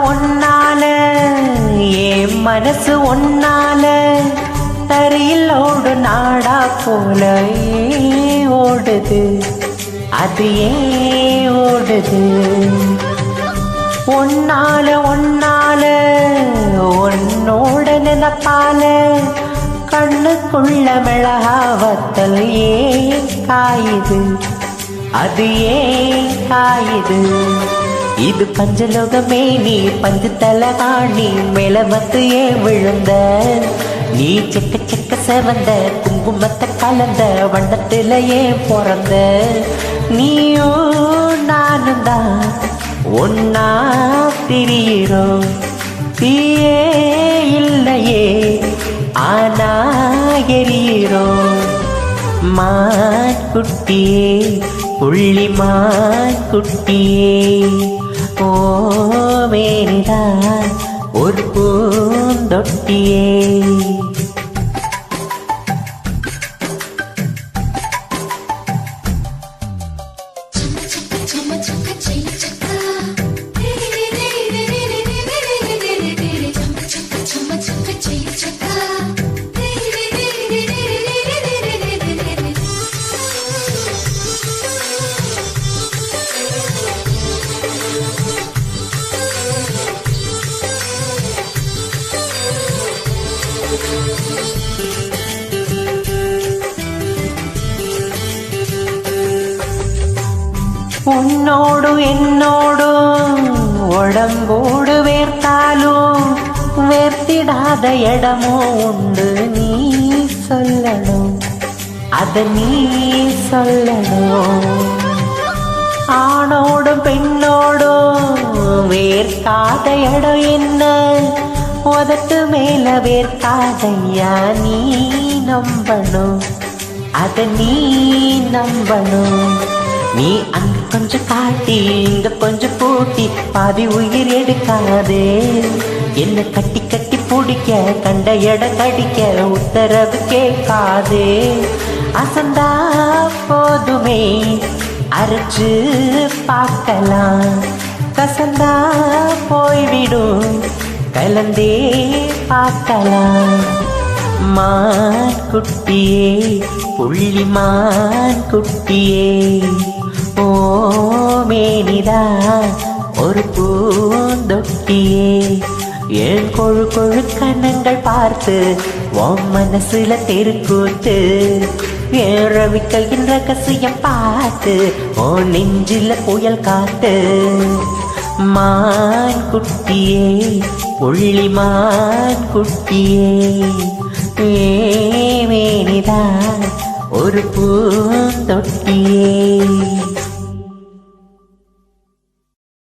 ஒன்னால என் மனசு ஒன்னால தரையில் ஓடு நாடா போல ஓடுது, அது ஏன் ஓடுது? ஒன்னால உன்னோட நினைப்பால கண்ணுக்குள்ள மிளகாவத்தல் ஏன் காயுது, அது ஏன் காயுது? இது பஞ்சலோகமே நீ பஞ்சு தலகாணி மேல வந்து ஏன் விழுந்த? நீ செக்க செக்க செவந்த குங்குமத்தை கலந்த வண்ணத்துல ஏன் பிறந்த? நீயும் நானும் தான் ஒன்னா திரியிறோம், தீயே இல்லையே ஆனா எரியிறோம். மான் குட்டியே புள்ளி மான் குட்டியே, ஓ மேரிதான் ஒரு பூந்தொட்டியே. உன்னோடு என்னோடு உடம்போடு வேர்த்தாலும் வேர்த்திடாத இடமும் உண்டு, நீ சொல்லணும், அத நீ சொல்லணும். ஆணோடும் பெண்ணோடும் வேர்க்காத இடம் என்ன? உதட்டு மேல வேர்க்காதையா, நீ நம்பணும், அத நீ நம்பணும். நீ அங்க கொஞ்சம் காட்டி இங்க கொஞ்சம் பூட்டி பாதி உயிர் எடுக்காதே. என்ன கட்டி கட்டி பிடிக்க கண்ட இடம் கடிக்க உத்தரவு கேட்காதே. அசந்தா போதுமே அரைச்சு பார்க்கலாம், கசந்தா போய்விடும் கலந்தே பார்க்கலாம். மான் குட்டியே புள்ளி மான் குட்டியே, ஓ மேனிதான் ஒரு பூந்தொட்டியே. ஏன் கொழு கொழு கண்ணங்கள் பார்த்து உன் மனசுல தெருக்கூத்து, ஏன் ரவிக்கையின் ரகசியம் பார்த்து ஓ நெஞ்சில புயல் காத்து. மான் குட்டியே புள்ளி மான் குட்டியே, ஏ மேனிதான் ஒரு பூந்தொட்டியே.